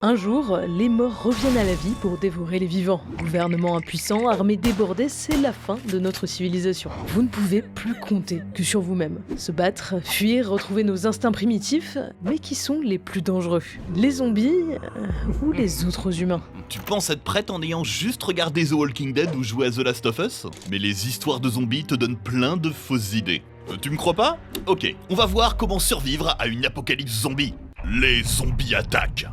Un jour, les morts reviennent à la vie pour dévorer les vivants. Gouvernement impuissant, armée débordée, c'est la fin de notre civilisation. Vous ne pouvez plus compter que sur vous-même. Se battre, fuir, retrouver nos instincts primitifs, mais qui sont les plus dangereux? Les zombies ou les autres humains? Tu penses être prête en ayant juste regardé The Walking Dead ou joué à The Last of Us? Mais les histoires de zombies te donnent plein de fausses idées. Tu me crois pas? Ok, on va voir comment survivre à une apocalypse zombie. Les zombies attaquent.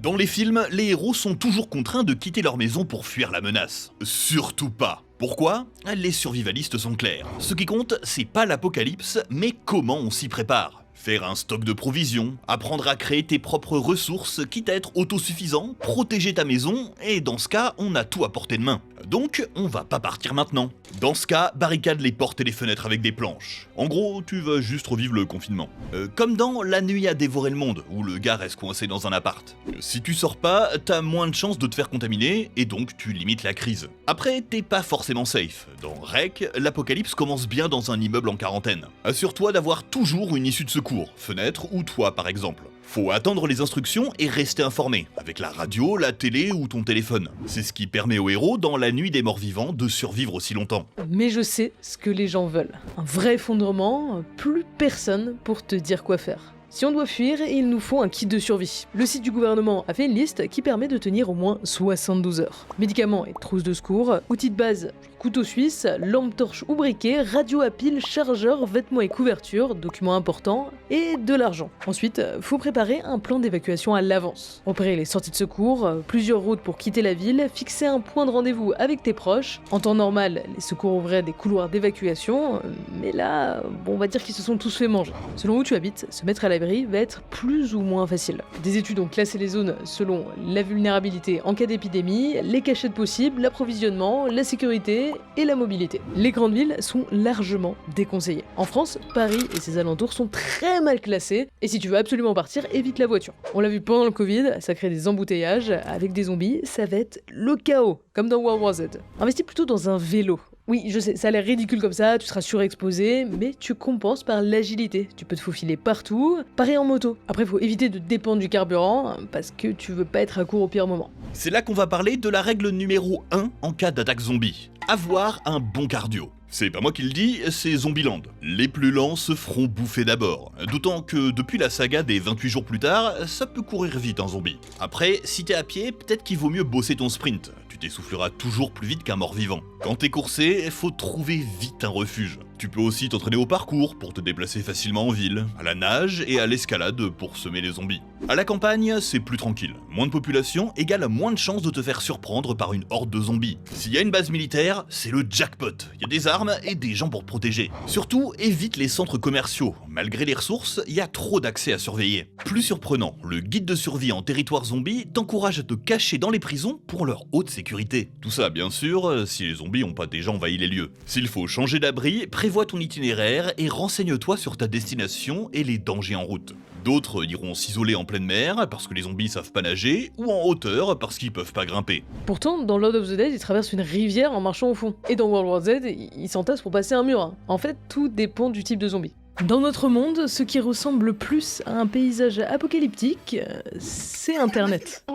Dans les films, les héros sont toujours contraints de quitter leur maison pour fuir la menace. Surtout pas. Pourquoi? Les survivalistes sont clairs. Ce qui compte, c'est pas l'apocalypse, mais comment on s'y prépare. Faire un stock de provisions, apprendre à créer tes propres ressources, quitte à être autosuffisant, protéger ta maison, et dans ce cas, on a tout à portée de main. Donc, on va pas partir maintenant. Dans ce cas, barricade les portes et les fenêtres avec des planches. En gros, tu vas juste revivre le confinement. Comme dans La nuit a dévoré le monde, où le gars reste coincé dans un appart. Si tu sors pas, t'as moins de chances de te faire contaminer, et donc tu limites la crise. Après, t'es pas forcément safe. Dans Rec, l'apocalypse commence bien dans un immeuble en quarantaine. Assure-toi d'avoir toujours une issue de secours, fenêtre ou toit par exemple. Faut attendre les instructions et rester informé, avec la radio, la télé ou ton téléphone. C'est ce qui permet aux héros, dans la nuit des morts vivants, de survivre aussi longtemps. Mais je sais ce que les gens veulent. Un vrai effondrement, plus personne pour te dire quoi faire. Si on doit fuir, il nous faut un kit de survie. Le site du gouvernement a fait une liste qui permet de tenir au moins 72 heures. Médicaments et trousses de secours, outils de base, couteau suisse, lampe torche ou briquet, radio à pile, chargeur, vêtements et couvertures, documents importants, et de l'argent. Ensuite, faut préparer un plan d'évacuation à l'avance. Repérer les sorties de secours, plusieurs routes pour quitter la ville, fixer un point de rendez-vous avec tes proches. En temps normal, les secours ouvraient des couloirs d'évacuation, mais là, on va dire qu'ils se sont tous fait manger. Selon où tu habites, se mettre à l'abri va être plus ou moins facile. Des études ont classé les zones selon la vulnérabilité en cas d'épidémie, les cachettes possibles, l'approvisionnement, la sécurité et la mobilité. Les grandes villes sont largement déconseillées. En France, Paris et ses alentours sont très mal classés, et si tu veux absolument partir, évite la voiture. On l'a vu pendant le Covid, ça crée des embouteillages, avec des zombies, ça va être le chaos, comme dans World War Z. Investis plutôt dans un vélo. Oui, je sais, ça a l'air ridicule comme ça, tu seras surexposé, mais tu compenses par l'agilité. Tu peux te faufiler partout, pareil en moto. Après, faut éviter de dépendre du carburant, parce que tu veux pas être à court au pire moment. C'est là qu'on va parler de la règle numéro 1 en cas d'attaque zombie. Avoir un bon cardio. C'est pas moi qui le dis, c'est Zombieland. Les plus lents se feront bouffer d'abord. D'autant que depuis la saga des 28 jours plus tard, ça peut courir vite un zombie. Après, si t'es à pied, peut-être qu'il vaut mieux bosser ton sprint. Tu t'essouffleras toujours plus vite qu'un mort-vivant. Quand t'es coursé, faut trouver vite un refuge. Tu peux aussi t'entraîner au parcours pour te déplacer facilement en ville, à la nage et à l'escalade pour semer les zombies. À la campagne, c'est plus tranquille. Moins de population égale moins de chances de te faire surprendre par une horde de zombies. S'il y a une base militaire, c'est le jackpot. Il y a des armes et des gens pour te protéger. Surtout, évite les centres commerciaux. Malgré les ressources, il y a trop d'accès à surveiller. Plus surprenant, le guide de survie en territoire zombie t'encourage à te cacher dans les prisons pour leur haute sécurité. Tout ça, bien sûr, si les zombies ont pas déjà envahi les lieux. S'il faut changer d'abri, prévois ton itinéraire et renseigne-toi sur ta destination et les dangers en route. D'autres iront s'isoler en pleine mer parce que les zombies savent pas nager, ou en hauteur parce qu'ils peuvent pas grimper. Pourtant, dans Lord of the Dead, ils traversent une rivière en marchant au fond. Et dans World War Z, ils s'entassent pour passer un mur. En fait, tout dépend du type de zombie. Dans notre monde, ce qui ressemble le plus à un paysage apocalyptique, c'est Internet.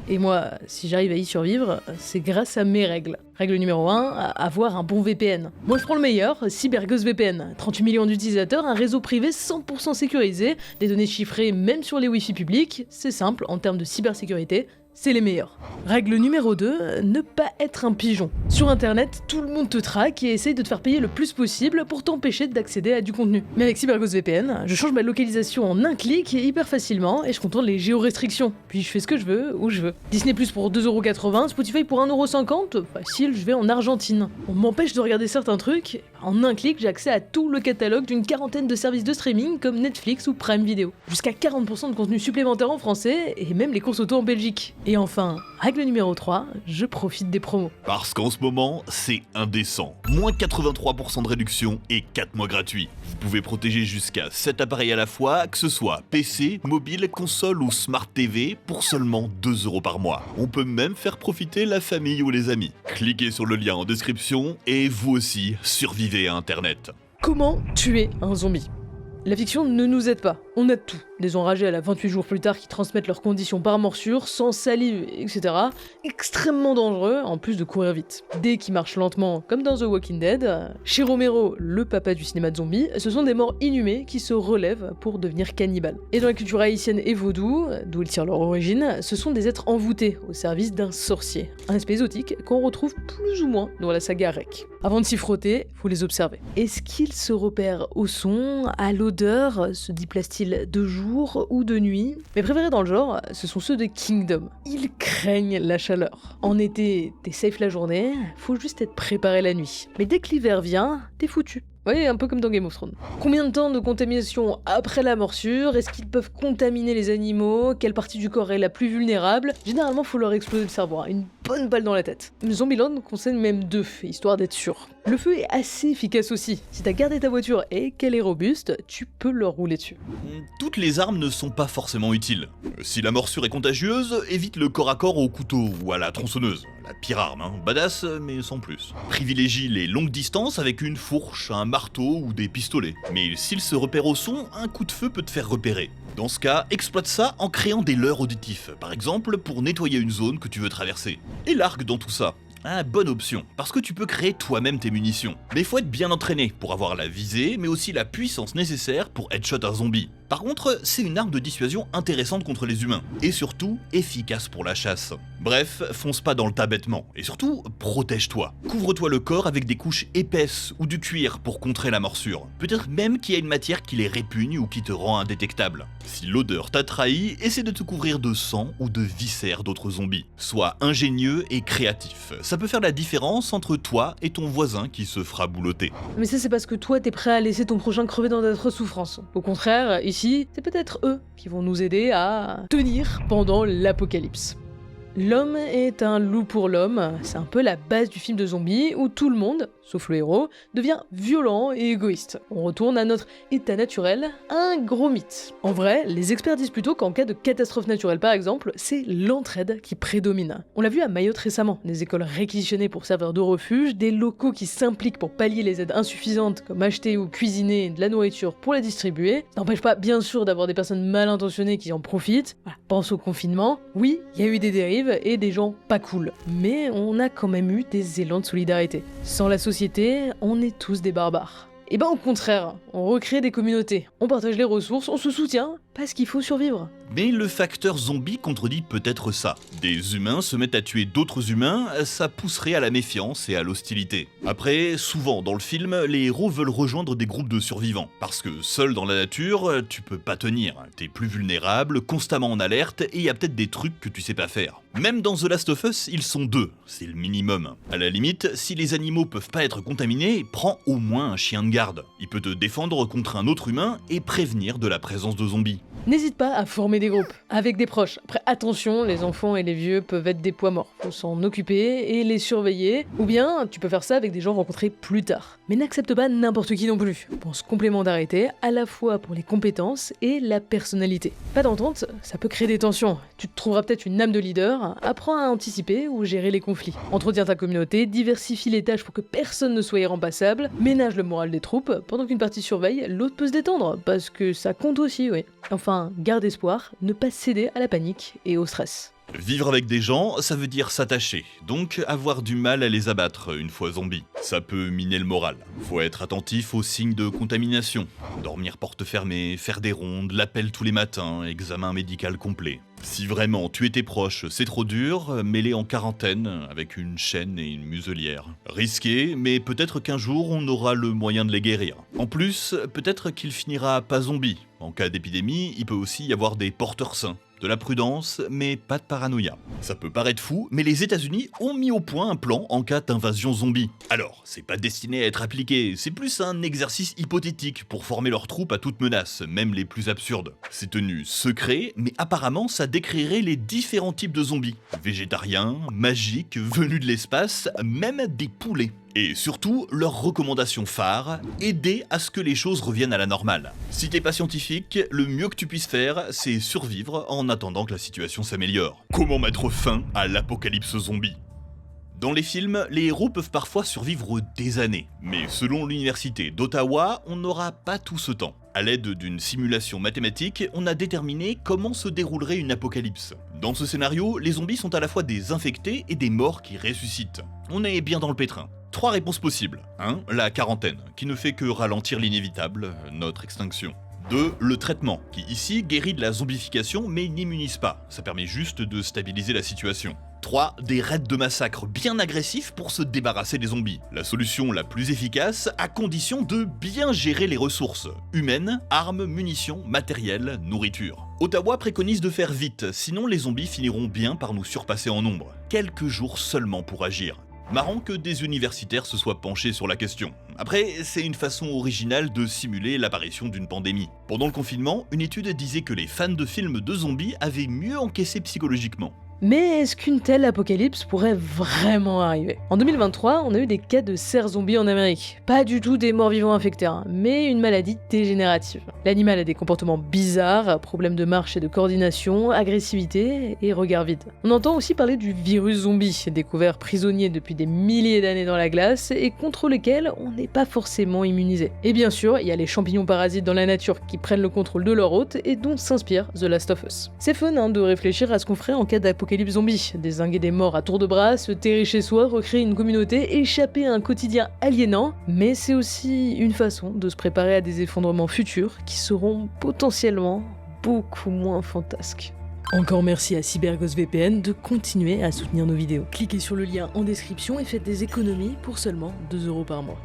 Et moi, si j'arrive à y survivre, c'est grâce à mes règles. Règle numéro 1, avoir un bon VPN. Moi je prends le meilleur, CyberGhost VPN. 38 millions d'utilisateurs, un réseau privé 100% sécurisé, des données chiffrées même sur les Wi-Fi publics, c'est simple, en termes de cybersécurité, c'est les meilleurs. Règle numéro 2, ne pas être un pigeon. Sur internet, tout le monde te traque et essaye de te faire payer le plus possible pour t'empêcher d'accéder à du contenu. Mais avec CyberGhost VPN, je change ma localisation en un clic et hyper facilement et je contourne les géorestrictions. Puis je fais ce que je veux, où je veux. Disney Plus pour 2,80€, Spotify pour 1,50€, facile, je vais en Argentine. On m'empêche de regarder certains trucs, en un clic j'ai accès à tout le catalogue d'une quarantaine de services de streaming comme Netflix ou Prime Video. Jusqu'à 40% de contenu supplémentaire en français et même les courses auto en Belgique. Et enfin, règle numéro 3, je profite des promos. Parce qu'en ce moment, c'est indécent. Moins 83% de réduction et 4 mois gratuits. Vous pouvez protéger jusqu'à 7 appareils à la fois, que ce soit PC, mobile, console ou Smart TV, pour seulement 2€ par mois. On peut même faire profiter la famille ou les amis. Cliquez sur le lien en description et vous aussi, survivez à Internet. Comment tuer un zombie? La fiction ne nous aide pas. On a tout. Des enragés à la 28 jours plus tard qui transmettent leurs conditions par morsure, sans salive, etc. Extrêmement dangereux, en plus de courir vite. Des qui marchent lentement, comme dans The Walking Dead. Chez Romero, le papa du cinéma de zombies, ce sont des morts inhumés qui se relèvent pour devenir cannibales. Et dans la culture haïtienne et vaudou, d'où ils tirent leur origine, ce sont des êtres envoûtés au service d'un sorcier. Un aspect exotique qu'on retrouve plus ou moins dans la saga Rec. Avant de s'y frotter, faut les observer. Est-ce qu'ils se repèrent au son, à l'odeur? Se déplacent-ils de jour ou de nuit? Mes préférés dans le genre, ce sont ceux de Kingdom. Ils craignent la chaleur. En été, t'es safe la journée, faut juste être préparé la nuit. Mais dès que l'hiver vient, t'es foutu. Oui, un peu comme dans Game of Thrones. Combien de temps de contamination après la morsure? Est-ce qu'ils peuvent contaminer les animaux? Quelle partie du corps est la plus vulnérable? Généralement, faut leur exploser le cerveau, hein. Une bonne balle dans la tête. Zombieland conseille même 2, histoire d'être sûr. Le feu est assez efficace aussi. Si t'as gardé ta voiture et qu'elle est robuste, tu peux leur rouler dessus. Toutes les armes ne sont pas forcément utiles. Si la morsure est contagieuse, évite le corps à corps au couteau ou à la tronçonneuse. La pire arme, hein. Badass, mais sans plus. Privilégie les longues distances avec une fourche, un marteau ou des pistolets. Mais s'il se repère au son, un coup de feu peut te faire repérer. Dans ce cas, exploite ça en créant des leurres auditifs, par exemple pour nettoyer une zone que tu veux traverser. Et l'arc dans tout ça. Ah, bonne option, parce que tu peux créer toi-même tes munitions. Mais faut être bien entraîné pour avoir la visée, mais aussi la puissance nécessaire pour headshot un zombie. Par contre, c'est une arme de dissuasion intéressante contre les humains, et surtout efficace pour la chasse. Bref, fonce pas dans le tas bêtement, et surtout, protège-toi. Couvre-toi le corps avec des couches épaisses ou du cuir pour contrer la morsure. Peut-être même qu'il y a une matière qui les répugne ou qui te rend indétectable. Si l'odeur t'a trahi, essaie de te couvrir de sang ou de viscères d'autres zombies. Sois ingénieux et créatif. Ça peut faire la différence entre toi et ton voisin qui se fera boulotter. Mais ça, c'est parce que toi, t'es prêt à laisser ton prochain crever dans notre souffrance. Au contraire, ici, c'est peut-être eux qui vont nous aider à tenir pendant l'apocalypse. L'homme est un loup pour l'homme, c'est un peu la base du film de zombies où tout le monde, sauf le héros, devient violent et égoïste. On retourne à notre état naturel, un gros mythe. En vrai, les experts disent plutôt qu'en cas de catastrophe naturelle par exemple, c'est l'entraide qui prédomine. On l'a vu à Mayotte récemment, des écoles réquisitionnées pour servir de refuge, des locaux qui s'impliquent pour pallier les aides insuffisantes comme acheter ou cuisiner de la nourriture pour la distribuer. Ça n'empêche pas bien sûr d'avoir des personnes mal intentionnées qui en profitent. Voilà, pense au confinement. Oui, il y a eu des dérives et des gens pas cool, mais on a quand même eu des élans de solidarité. Sans la société, on est tous des barbares. Et ben au contraire, on recrée des communautés, on partage les ressources, on se soutient, parce qu'il faut survivre. Mais le facteur zombie contredit peut-être ça. Des humains se mettent à tuer d'autres humains, ça pousserait à la méfiance et à l'hostilité. Après, souvent dans le film, les héros veulent rejoindre des groupes de survivants, parce que seul dans la nature, tu peux pas tenir. T'es plus vulnérable, constamment en alerte, et y a peut-être des trucs que tu sais pas faire. Même dans The Last of Us, ils sont 2, c'est le minimum. À la limite, si les animaux peuvent pas être contaminés, prends au moins un chien de garde. Il peut te défendre contre un autre humain et prévenir de la présence de zombies. N'hésite pas à former des groupes, avec des proches. Après, attention, les enfants et les vieux peuvent être des poids morts. Faut s'en occuper et les surveiller. Ou bien, tu peux faire ça avec des gens rencontrés plus tard. Mais n'accepte pas n'importe qui non plus. Pense complémentarité, à la fois pour les compétences et la personnalité. Pas d'entente, ça peut créer des tensions. Tu te trouveras peut-être une âme de leader, apprends à anticiper ou gérer les conflits. Entretiens ta communauté, diversifie les tâches pour que personne ne soit irremplaçable, ménage le moral des troupes, pendant qu'une partie surveille, l'autre peut se détendre, parce que ça compte aussi, oui. Enfin, garde espoir, ne pas céder à la panique et au stress. Vivre avec des gens, ça veut dire s'attacher, donc avoir du mal à les abattre une fois zombies. Ça peut miner le moral. Faut être attentif aux signes de contamination. Dormir porte fermée, faire des rondes, l'appel tous les matins, examen médical complet. Si vraiment tuer tes proches c'est trop dur, mets-les en quarantaine avec une chaîne et une muselière. Risqué, mais peut-être qu'un jour on aura le moyen de les guérir. En plus, peut-être qu'il finira pas zombie. En cas d'épidémie, il peut aussi y avoir des porteurs sains. De la prudence, mais pas de paranoïa. Ça peut paraître fou, mais les États-Unis ont mis au point un plan en cas d'invasion zombie. Alors, c'est pas destiné à être appliqué, c'est plus un exercice hypothétique pour former leurs troupes à toute menace, même les plus absurdes. C'est tenu secret, mais apparemment ça décrirait les différents types de zombies. Végétariens, magiques, venus de l'espace, même des poulets. Et surtout, leur recommandation phare, aider à ce que les choses reviennent à la normale. Si t'es pas scientifique, le mieux que tu puisses faire, c'est survivre en attendant que la situation s'améliore. Comment mettre fin à l'apocalypse zombie ? Dans les films, les héros peuvent parfois survivre des années, mais selon l'université d'Ottawa, on n'aura pas tout ce temps. À l'aide d'une simulation mathématique, on a déterminé comment se déroulerait une apocalypse. Dans ce scénario, les zombies sont à la fois des infectés et des morts qui ressuscitent. On est bien dans le pétrin. 3 réponses possibles. 1. La quarantaine, qui ne fait que ralentir l'inévitable, notre extinction. 2. Le traitement, qui ici guérit de la zombification mais n'immunise pas, ça permet juste de stabiliser la situation. 3. Des raids de massacre bien agressifs pour se débarrasser des zombies. La solution la plus efficace à condition de bien gérer les ressources humaines, armes, munitions, matériel, nourriture. Ottawa préconise de faire vite, sinon les zombies finiront bien par nous surpasser en nombre. Quelques jours seulement pour agir. Marrant que des universitaires se soient penchés sur la question. Après, c'est une façon originale de simuler l'apparition d'une pandémie. Pendant le confinement, une étude disait que les fans de films de zombies avaient mieux encaissé psychologiquement. Mais est-ce qu'une telle apocalypse pourrait vraiment arriver? En 2023, on a eu des cas de cerfs zombies en Amérique. Pas du tout des morts-vivants infectés, mais une maladie dégénérative. L'animal a des comportements bizarres, problèmes de marche et de coordination, agressivité et regard vide. On entend aussi parler du virus zombie, découvert prisonnier depuis des milliers d'années dans la glace et contre lequel on n'est pas forcément immunisé. Et bien sûr, il y a les champignons parasites dans la nature qui prennent le contrôle de leur hôte et dont s'inspire The Last of Us. C'est fun de réfléchir à ce qu'on ferait en cas d'apocalypse zombie, dézinguer des morts à tour de bras, se terrer chez soi, recréer une communauté, échapper à un quotidien aliénant, mais c'est aussi une façon de se préparer à des effondrements futurs qui seront potentiellement beaucoup moins fantasques. Encore merci à Cyberghost VPN de continuer à soutenir nos vidéos. Cliquez sur le lien en description et faites des économies pour seulement 2 € par mois.